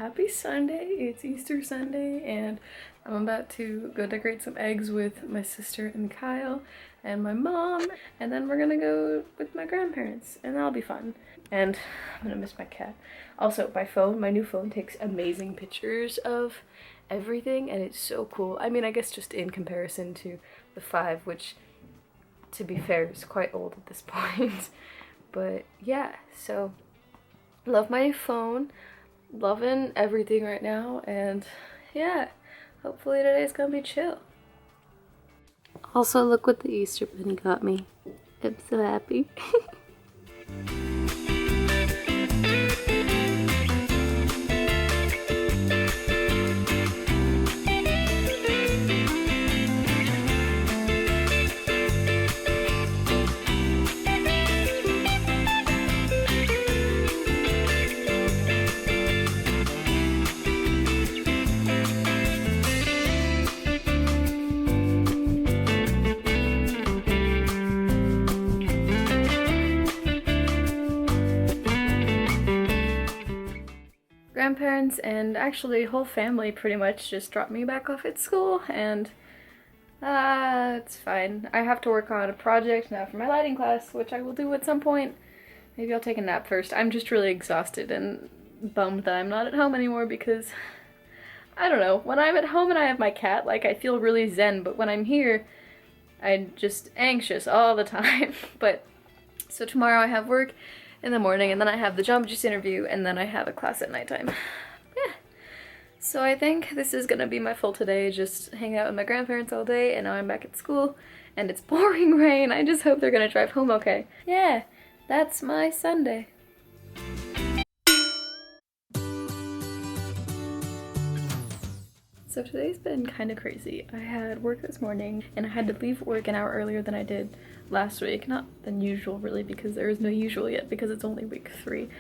happy Sunday. It's Easter Sunday and I'm about to go decorate some eggs with my sister and Kyle and my mom, and then we're gonna go with my grandparents and that'll be fun. And I'm gonna miss my cat. Also, my new phone takes amazing pictures of everything and it's so cool. I mean, I guess just in comparison to the 5, which to be fair is quite old at this point. But yeah, so love my new phone, loving everything right now, and yeah, hopefully today's gonna be chill. Also, look what the Easter bunny got me. I'm so happy. Grandparents and actually whole family pretty much just dropped me back off at school, and it's fine. I have to work on a project now for my lighting class, which I will do at some point. Maybe I'll take a nap first. I'm just really exhausted and bummed that I'm not at home anymore because, I don't know, when I'm at home and I have my cat, like, I feel really zen, but when I'm here, I'm just anxious all the time. But, so tomorrow I have work in the morning, and then I have the Jamba Juice interview, and then I have a class at nighttime. Yeah. So I think this is gonna be my full today, just hang out with my grandparents all day, and now I'm back at school, and it's pouring rain. I just hope they're gonna drive home okay. Yeah, that's my Sunday. So today's been kind of crazy. I had work this morning and I had to leave work an hour earlier than I did last week. Not than usual really, because there is no usual yet because it's only week 3.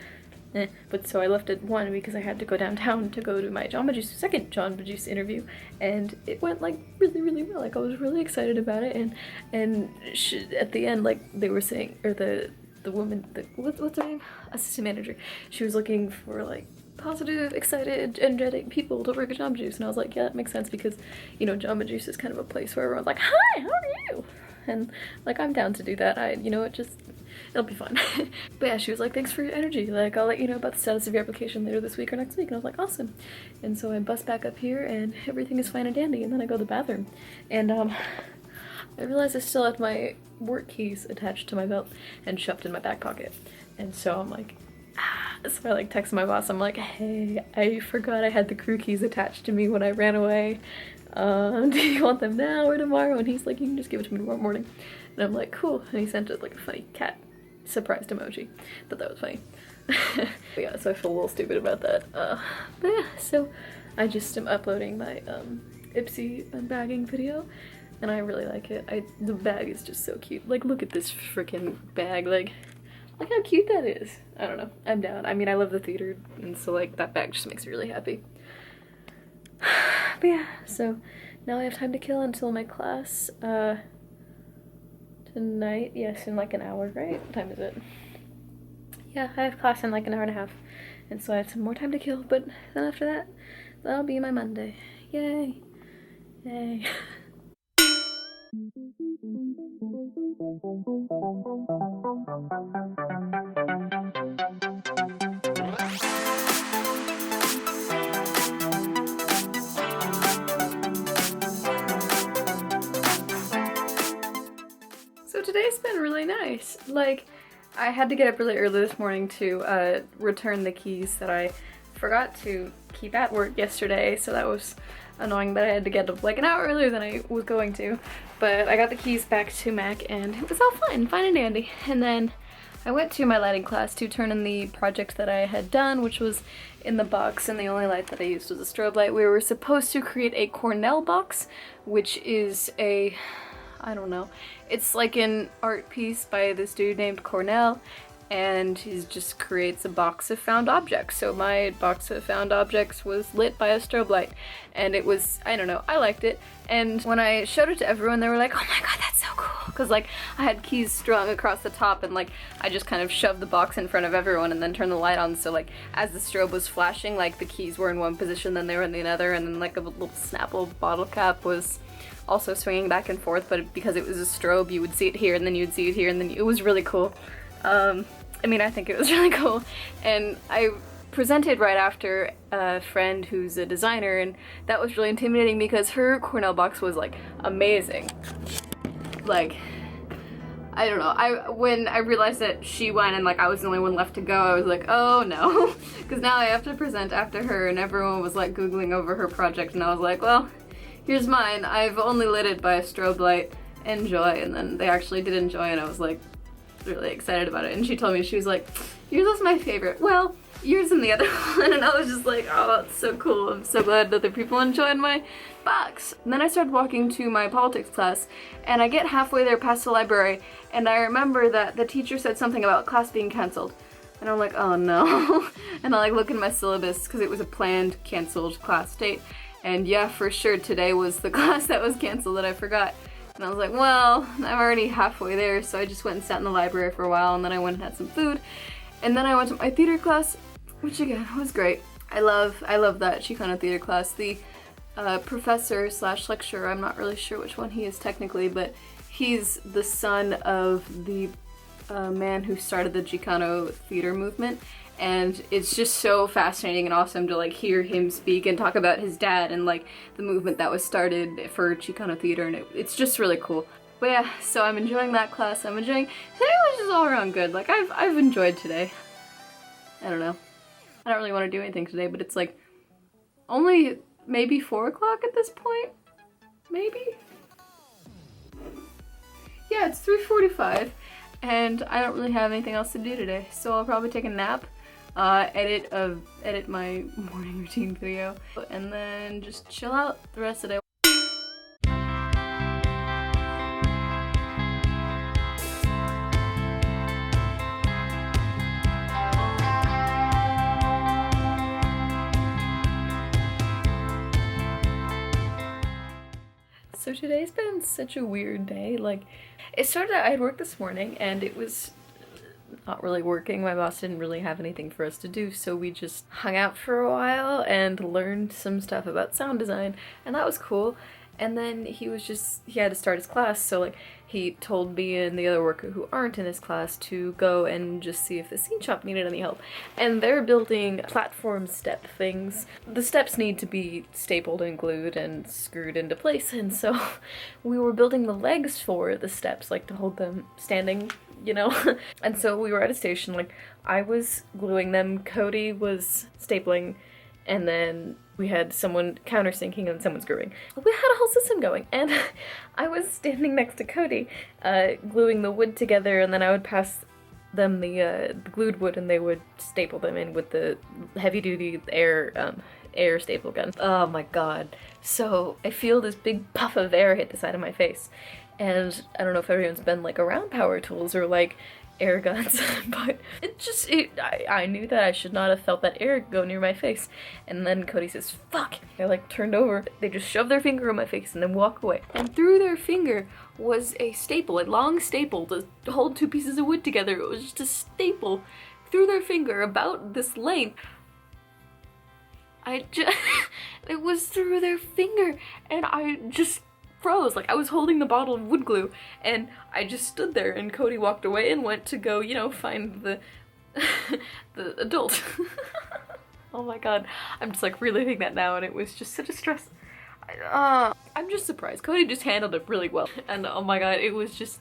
But so I left at 1 because I had to go downtown to go to my second Jamba Juice interview, and it went like really well. Like I was really excited about it, and at the end, like they were saying, or the woman, what's her name? Assistant manager. She was looking for like positive, excited, energetic people to work at Jamba Juice, and I was like, yeah, that makes sense because, you know, Jamba Juice is kind of a place where everyone's like, hi, how are you? And like, I'm down to do that. It'll be fun. But yeah, she was like, thanks for your energy. Like, I'll let you know about the status of your application later this week or next week. And I was like, awesome. And so I bust back up here and everything is fine and dandy. And then I go to the bathroom and I realized I still had my work keys attached to my belt and shoved in my back pocket. And so I'm like, so I like texted my boss. I'm like, hey, I forgot I had the crew keys attached to me when I ran away. Do you want them now or tomorrow? And he's like, you can just give it to me tomorrow morning. And I'm like, cool. And he sent it like a funny cat surprised emoji. Thought that was funny. But yeah, so I feel a little stupid about that. But yeah, so I just am uploading my Ipsy unbagging video, and I really like it. The bag is just so cute. Like, look at this freaking bag. Like, look how cute that is. I don't know. I'm down. I mean, I love the theater, and so like that bag just makes me really happy. But yeah, so now I have time to kill until my class tonight. Yes, in like an hour, right? What time is it? Yeah, I have class in like an hour and a half, and so I have some more time to kill, but then after that, that'll be my Monday. Yay. Yay. So today's been really nice. Like, I had to get up really early this morning to return the keys that I forgot to keep at work yesterday, so that was annoying that I had to get up like an hour earlier than I was going to. But I got the keys back to Mac and it was all fine and dandy. And then I went to my lighting class to turn in the project that I had done, which was in the box, and the only light that I used was a strobe light. We were supposed to create a Cornell box, which is I don't know, it's like an art piece by this dude named Cornell, and he just creates a box of found objects. So my box of found objects was lit by a strobe light, and it was, I don't know, I liked it. And when I showed it to everyone, they were like, oh my god, that's so cool, because like I had keys strung across the top, and like I just kind of shoved the box in front of everyone and then turned the light on, so like as the strobe was flashing, like the keys were in one position, then they were in the other, and then like a little Snapple bottle cap was also swinging back and forth, but because it was a strobe, you would see it here and then you'd see it here, and then it was really cool. I mean, I think it was really cool, and I presented right after a friend who's a designer, and that was really intimidating because her Cornell box was like amazing. Like, I don't know, when I realized that she went and like I was the only one left to go, I was like, oh no, because now I have to present after her, and everyone was like googling over her project, and I was like, well, here's mine, I've only lit it by a strobe light, enjoy. And then they actually did enjoy, and I was like really excited about it, and she told me, she was like, yours was my favorite. Well, yours and the other one. And I was just like, oh, that's so cool, I'm so glad other people enjoyed my box. And then I started walking to my politics class, and I get halfway there past the library, and I remember that the teacher said something about class being canceled, and I'm like, oh no. And I like look in my syllabus because it was a planned canceled class date, and yeah, for sure today was the class that was canceled that I forgot. And I was like, well, I'm already halfway there, so I just went and sat in the library for a while, and then I went and had some food, and then I went to my theater class, which again was great. I love that Chicano theater class. The professor slash lecturer, I'm not really sure which one he is technically, but he's the son of the man who started the Chicano theater movement, and it's just so fascinating and awesome to like hear him speak and talk about his dad and like the movement that was started for Chicano theater, and it's just really cool. But yeah, so I'm enjoying that class. I'm enjoying, today was just all around good. Like I've enjoyed today. I don't know. I don't really want to do anything today, but it's like only maybe 4 o'clock at this point? Maybe? Yeah, it's 3:45, and I don't really have anything else to do today, so I'll probably take a nap, edit my morning routine video, and then just chill out the rest of the day. So today's been such a weird day. Like, it started out, I had work this morning, and it was not really working. My boss didn't really have anything for us to do, so we just hung out for a while and learned some stuff about sound design, and that was cool. And then he had to start his class, so like he told me and the other worker who aren't in his class to go and just see if the scene shop needed any help. And they're building platform step things. The steps need to be stapled and glued and screwed into place, and so we were building the legs for the steps, like to hold them standing, you know? And so we were at a station, like I was gluing them, Cody was stapling, and then we had someone countersinking and someone screwing. We had a whole system going, and I was standing next to Cody, gluing the wood together, and then I would pass them the glued wood, and they would staple them in with the heavy-duty air staple gun. Oh my god. So I feel this big puff of air hit the side of my face, and I don't know if everyone's been like around power tools or like air guns, but I knew that I should not have felt that air go near my face. And then Cody says, fuck! I like turned over, they just shoved their finger in my face and then walk away. And through their finger was a staple, a long staple to hold two pieces of wood together. It was just a staple through their finger about this length. It was through their finger, and I just froze. Like I was holding the bottle of wood glue, and I just stood there, and Cody walked away and went to go, you know, find the the adult. Oh my god, I'm just like reliving that now, and it was just such a stress. I'm just surprised. Cody just handled it really well, and oh my god, it was just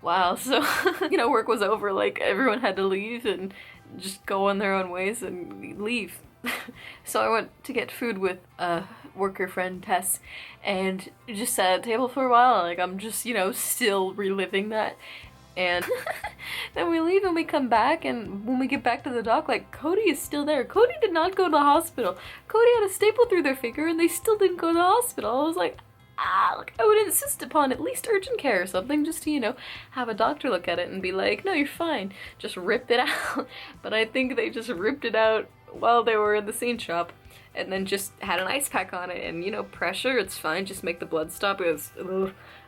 wow. So you know, work was over, like everyone had to leave and just go on their own ways and leave. So I went to get food with a worker friend, Tess, and just sat at the table for a while. Like I'm just, you know, still reliving that. And then we leave and we come back, and when we get back to the dock, like Cody is still there. Cody did not go to the hospital. Cody had a staple through their finger and they still didn't go to the hospital. I was like, like I would insist upon at least urgent care or something, just to, you know, have a doctor look at it and be like, no, you're fine, just rip it out. But I think they just ripped it out while they were in the scene shop, and then just had an ice pack on it, and, you know, pressure, it's fine, just make the blood stop. It was, it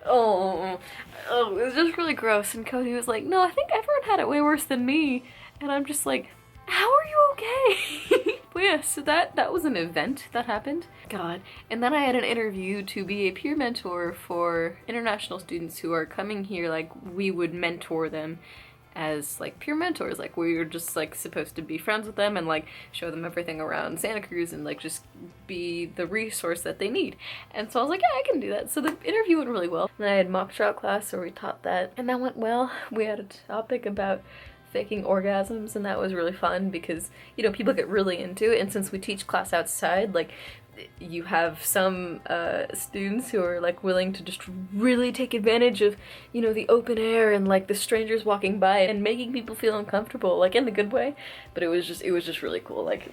was just really gross. And Cody was like, no, I think everyone had it way worse than me. And I'm just like, how are you okay? But yeah, so that was an event that happened. God. And then I had an interview to be a peer mentor for international students who are coming here. Like, we would mentor them as like peer mentors, like we were just like supposed to be friends with them and like show them everything around Santa Cruz and like just be the resource that they need. And so I was like, yeah, I can do that. So the interview went really well. And I had mock trial class where we taught that, and that went well. We had a topic about faking orgasms, and that was really fun because, you know, people get really into it, and since we teach class outside, like you have some students who are like willing to just really take advantage of, you know, the open air and like the strangers walking by and making people feel uncomfortable, like in the good way. But it was just really cool. Like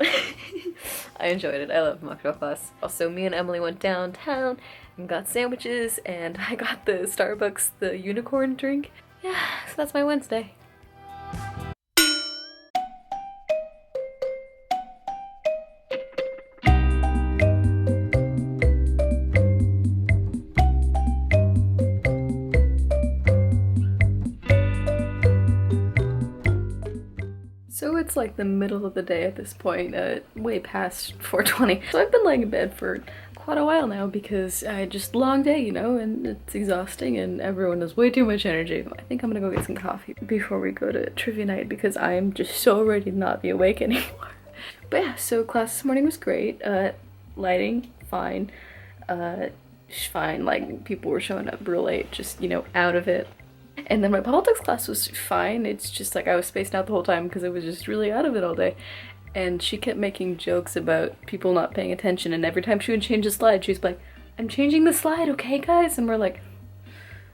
I enjoyed it. I love mock trial class. Also, me and Emily went downtown and got sandwiches, and I got the Starbucks, the unicorn drink. Yeah, so that's my Wednesday. So it's like the middle of the day at this point, way past 4:20. So I've been laying in bed for quite a while now because I just long day, you know, and it's exhausting and everyone has way too much energy. I think I'm gonna go get some coffee before we go to trivia night because I'm just so ready to not be awake anymore. But yeah, so class this morning was great. Lighting, fine. Fine, like people were showing up real late, just, you know, out of it. And then my politics class was fine. It's just like I was spaced out the whole time because I was just really out of it all day. And she kept making jokes about people not paying attention, and every time she would change a slide, she was like, I'm changing the slide, okay guys? And we're like,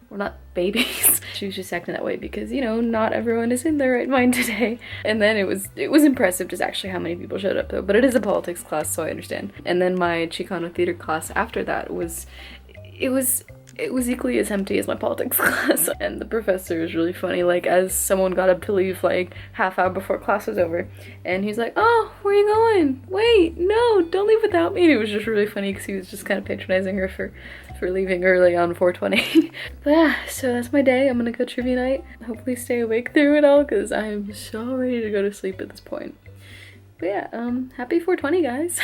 we're not babies. She was just acting that way because, you know, not everyone is in their right mind today. And then it was impressive just actually how many people showed up though, but it is a politics class, so I understand. And then my Chicano theater class after that was equally as empty as my politics class. And the professor was really funny, like as someone got up to leave like half hour before class was over, and he's like, oh, where are you going? Wait, no, don't leave without me. And it was just really funny because he was just kind of patronizing her for leaving early on 4:20. But yeah, so that's my day. I'm gonna go trivia night, hopefully stay awake through it all because I'm so ready to go to sleep at this point. But yeah, happy 420 guys.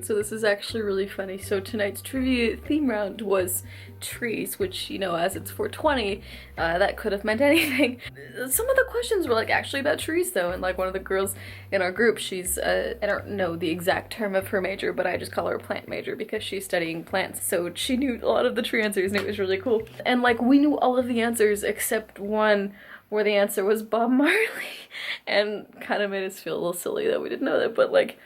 So this is actually really funny. So tonight's trivia theme round was trees, which, you know, as it's 420, that could have meant anything. Some of the questions were like actually about trees though, and like one of the girls in our group, she's I don't know the exact term of her major, but I just call her a plant major because she's studying plants. So she knew a lot of the tree answers and it was really cool. And like we knew all of the answers except one where the answer was Bob Marley, and kind of made us feel a little silly that we didn't know that, but like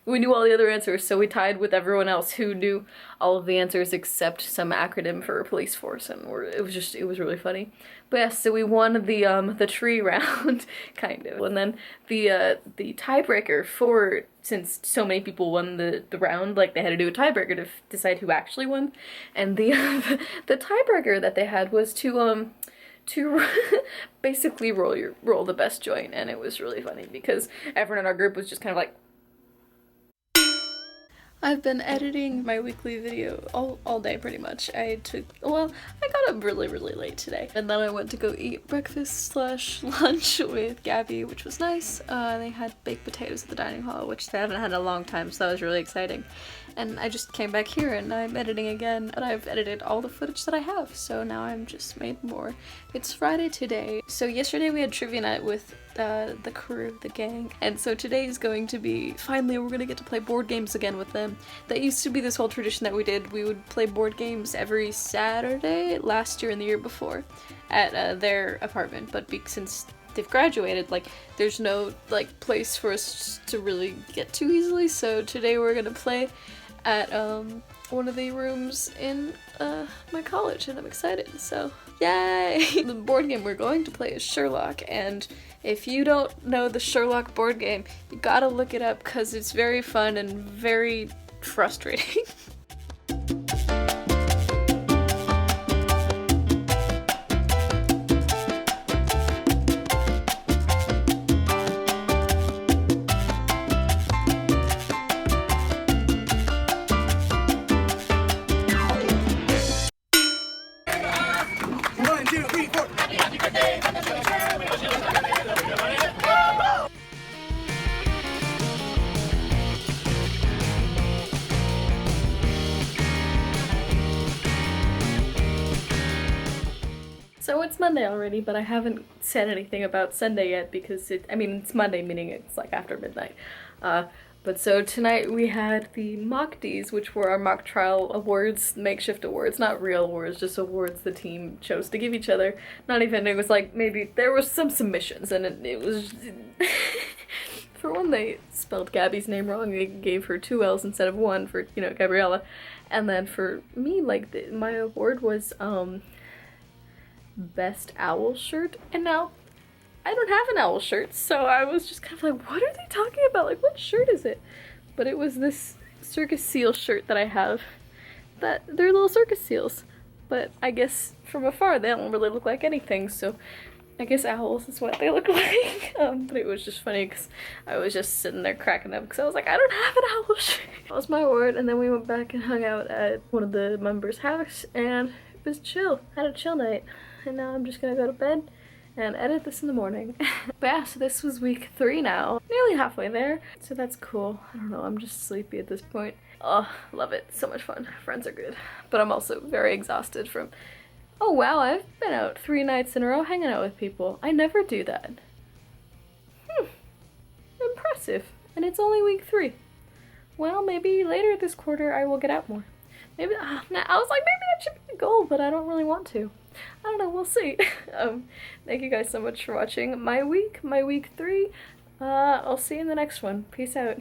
we knew all the other answers, so we tied with everyone else who knew all of the answers except some acronym for a police force, and it was really funny. But yeah, so we won the tree round, kind of. And then the tiebreaker for, since so many people won the round, like they had to do a tiebreaker to decide who actually won. And the tiebreaker that they had was to basically roll the best joint, and it was really funny because everyone in our group was just kind of like, I've been editing my weekly video all day pretty much. I got up really late today, and then I went to go eat breakfast / lunch with Gabby, which was nice. They had baked potatoes at the dining hall, which they haven't had in a long time, so that was really exciting. And I just came back here and I'm editing again, but I've edited all the footage that I have, so now I'm just made more. It's Friday today, so yesterday we had trivia night with the crew, the gang, and so today is going to be, finally we're gonna get to play board games again with them. That used to be this whole tradition that we did. We would play board games every Saturday, last year and the year before, at their apartment, but since they've graduated, like, there's no, like, place for us to really get to easily, so today we're gonna play at one of the rooms in my college, and I'm excited, so yay! The board game we're going to play is Sherlock, and if you don't know the Sherlock board game, you gotta look it up because it's very fun and very frustrating. So it's Monday already, but I haven't said anything about Sunday yet because it's Monday, meaning it's like after midnight. But so tonight we had the mock Ds, which were our mock trial awards, makeshift awards, not real awards, just awards the team chose to give each other. Not even, it was like maybe there was some submissions and it was for one, they spelled Gabby's name wrong. They gave her 2 L's instead of 1 for, Gabriella. And then for me, like, my award was, best owl shirt. And now, I don't have an owl shirt, so I was just kind of like, what are they talking about? Like, what shirt is it? But it was this circus seal shirt that I have. That, they're little circus seals. But I guess from afar, they don't really look like anything, so I guess owls is what they look like. But it was just funny because I was just sitting there cracking up because I was like, I don't have an owl shirt. That was my award, and then we went back and hung out at one of the members' house, and it was chill. I had a chill night, and now I'm just gonna go to bed and edit this in the morning. But yeah, so this was week 3 now. Nearly halfway there, so that's cool. I don't know, I'm just sleepy at this point. Oh, love it. So much fun. Friends are good. But I'm also very exhausted from, oh wow, I've been out 3 nights in a row hanging out with people. I never do that. Impressive. And it's only week 3. Well, maybe later this quarter I will get out more. Maybe, I was like, maybe that should be the goal, but I don't really want to. I don't know, we'll see. Thank you guys so much for watching my week 3. I'll see you in the next one. Peace out.